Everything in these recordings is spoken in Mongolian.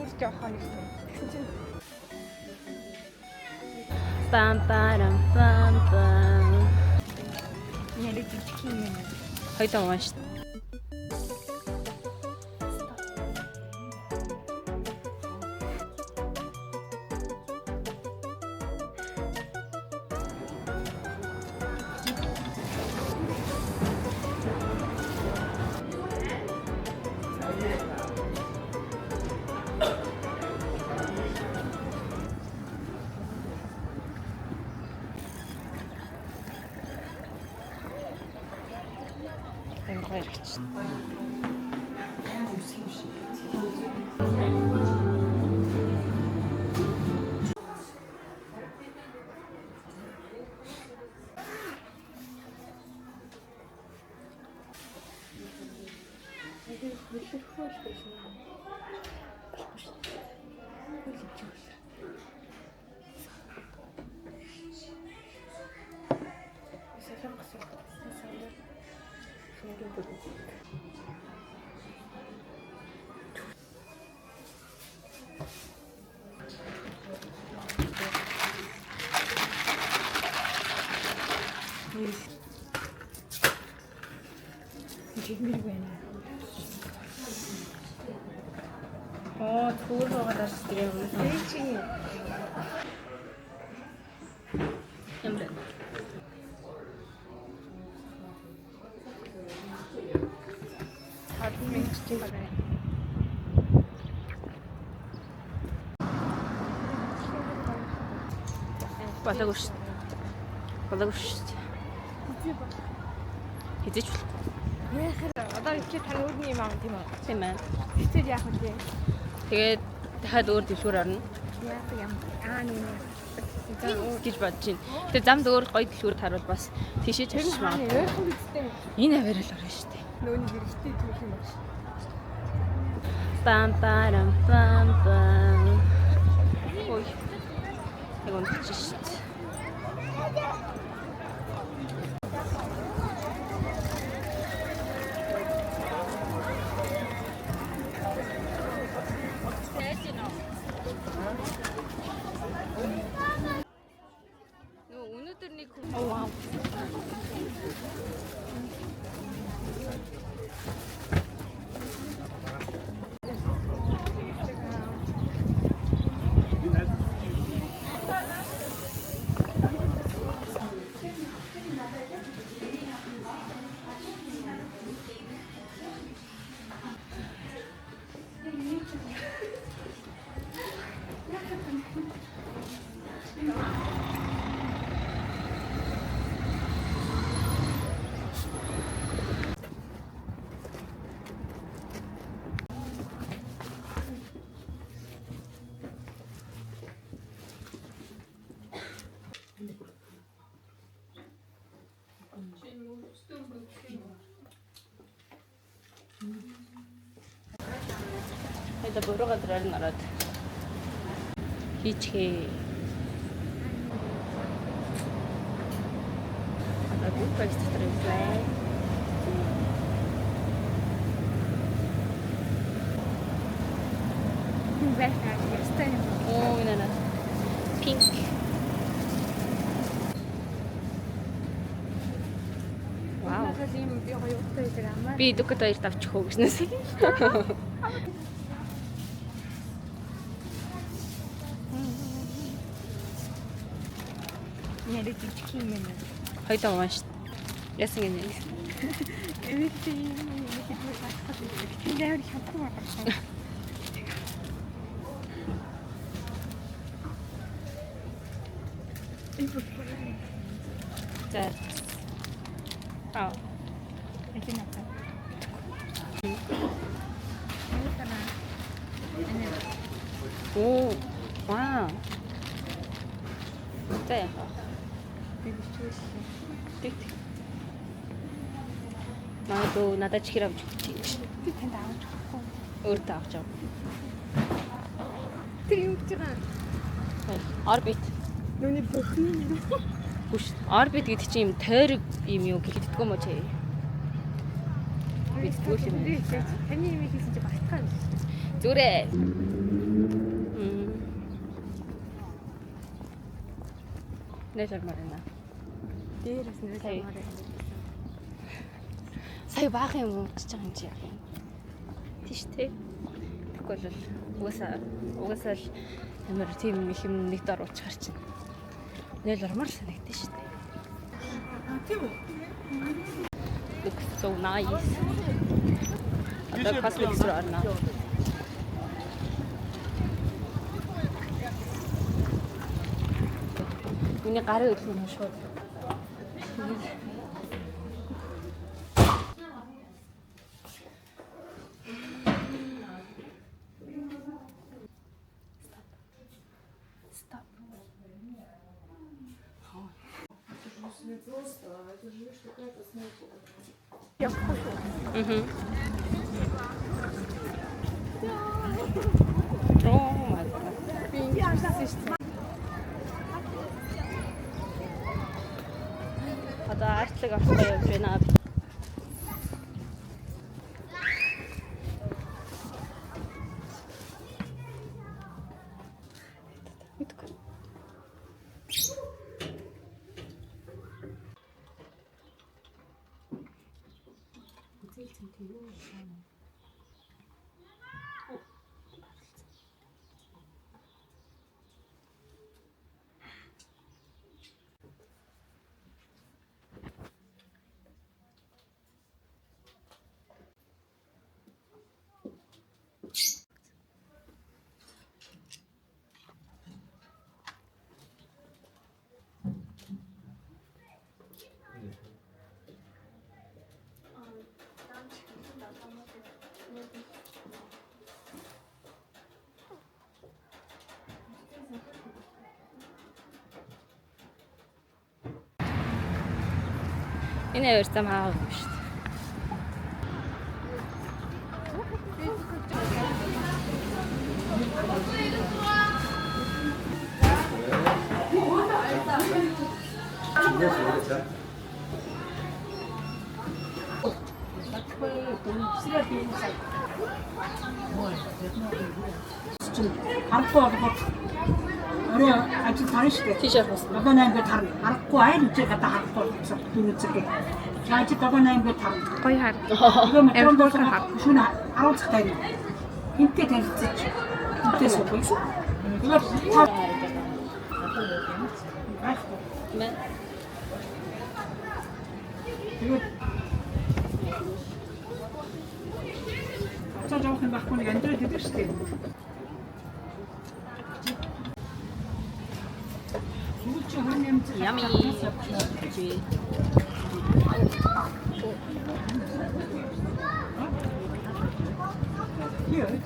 өөр жоохон юм. Пам парам пам пам. Яри жижиг юм байна. Хоёроо унш. Гоё гэж. Жигмэр байна. Зүгээр байгаа даа шүү дээ. Чи Ямар. хад минь чи байна. Балаагүй шүү. Балаагүй шүү. Хизээч бол. Яхаа одоо чи тань өөрний юм аа тийм үү? Тийм ээ. Тэтэл яах вэ? Тэгээд дахиад өөр дэлгүүр орно Яах юм? Нүүнэ. гэж бодож байна. Тэгээд замд өөр гоё дэлгүүр харуул бас тийшээ Тэр чирч маа. яах вэ? Энэ авирал орно шүү дээ. Нөөний хэрэгтэй түүх юм байна. Пам парам пам пам. Ой. Яг үнэ шүү дээ. Өнөөдөр нэг вау. Хэдэ буруу газраар нараад хийчихээ. Одоо бүгд экстремлээ. Бэлтаа ястай юм. Оо инана. Пинк. Вау. Надад ийм би хоёртой байдаг амаа. Би дүкэт хоёрт авчих уу гэснээс. Яри жижиг юм байна. Хоёроо унш. Ясан гэнэ. Эвэт юм хэлбэр батхад байдаг. Тэр яар хямдхан байна. За. Аа. Эцэг надад. Оо. Вау. За яа. Би бичвэс. Тэг. Надад чихэр авч өгч. Би танд авч өгөхгүй. Өөртөө авч ав. Тэр юу гэж байгаа? Орбит. Нүний бүхэн. Хүш. Орбит гэдэг чинь юм тойрог юм юу гэхэлдэггүй юм уу чи? Би тэгвэл юм. Таны юм хийсэн чи батхан. Зүрэ. Нэлэрмээр байна. Дээрээс нэр замаар юм. Сая баах юм уудаж байгаа юм чи яах юм. Тийш тий. Тэгвэл бол угаасаа л ямар тийм их юм нэг дор уучгаар чинь. Нэлэрмээр санагдаж шүү дээ. Тийм үү? Looks so nice. Одоо косметикс руу орно. Миний гарын өдлөө нь шууд. Стоп. Мгм. Oh my god. Би ингэж хэлсэн шүү дээ. Одоо артлаг авахгүй явж байна. Мэдгүй. Энэ хоёр зам хаагаад байна шүү дээ. Харахгүй болгоод орой ажил тарна шүү дээ. Тийш явах Одоо 8 гээд харна. Харахгүй айн үчиг гадаа харахгүй болсон. Дүнцэг. Чаач одоо 8 гээд харна. Гоё хар. Тэгээ метронд Airport болохоор хар. шөнө 10 цагт тарна. Хинтээ танилцчих. Хинтээ суух. Тэгээд та Мэн тэгээд цаа жоох юм байхгүй нэг амдраад идэв шүү дээ. yummy.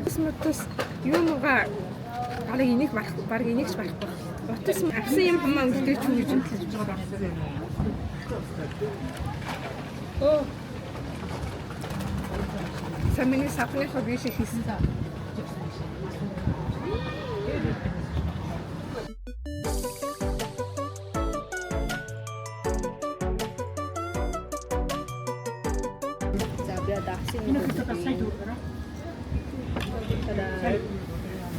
Смутус юунугаа барыг энийг барахгүй, барыг энийг ч барахгүй. Утас авсан юм хамаа үлдээч үү гэж хэлж байгаа. Оо. Самины сапныхоо биш хийсэн. За би одоо авсан юм. Энэ хэвээр сайд өгөөрэй. Та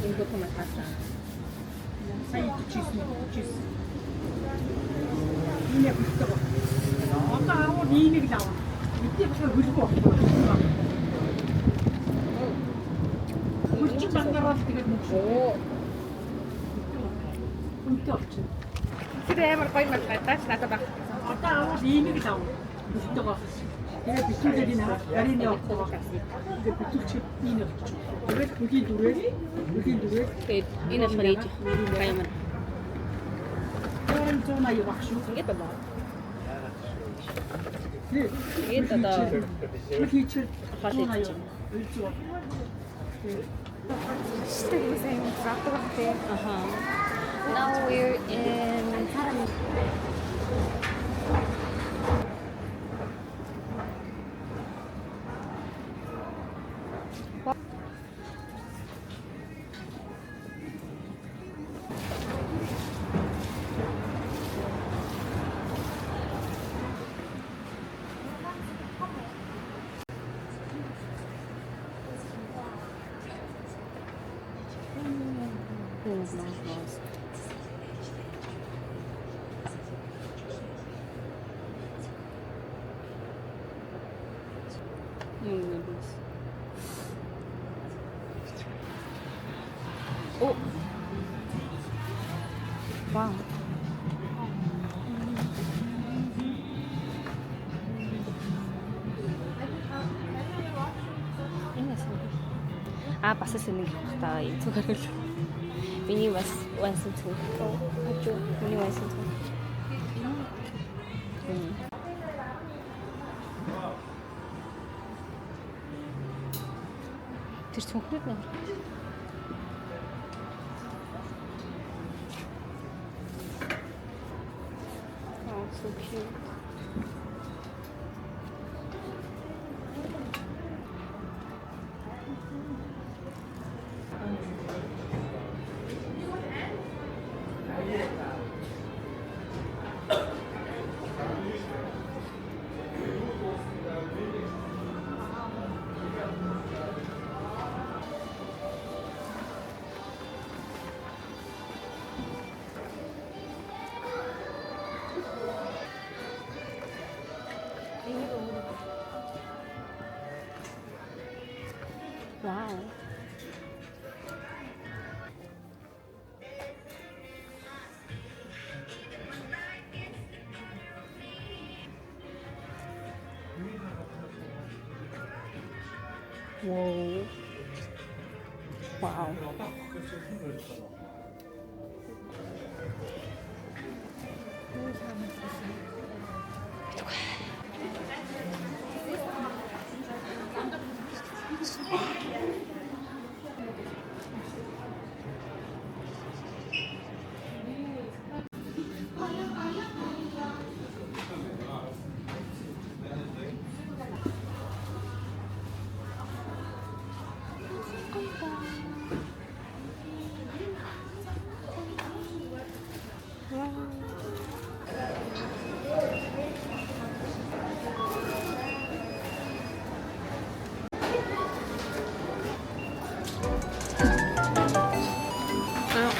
энэ документ хасан. Сайд чийсэн. Энэ бүтээг. Одоо аваа нийнийг л аваа. Бидний болохоор хөлбөө авах. Үлчин бангараа тэгээд Оо. үнтэй болчихно. Тэр амар гоё мал гадаач надад баг. Одоо аваа нийнийг л аваа. Бүтээг авах. Тэгээд бичүүлээд энэ гарийн явах. Тэгээд бүтүүлч энэ болчих. Тэгээд бүлийн дүрээ. Тэгээд энэ болохоор ээж гай юм. Тэрэн зүүн аяа багш шүү. Ингээд байна. Тэгээд Тэгээд одоо хийчихэл хол хийж. Штэйг сайн гадаг баг тий. Now we're in Оо. Вау. Бас эснийг та энэ зүгээр л. Миний бас вансан зүг. Ажуу. Миний вансан зүг. Тэр цонхнууд нэр. Oh, so cute. Wow. Whoa. Wow.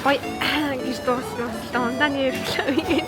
Гой гэж дууссан. Ундааны хэрэглээ.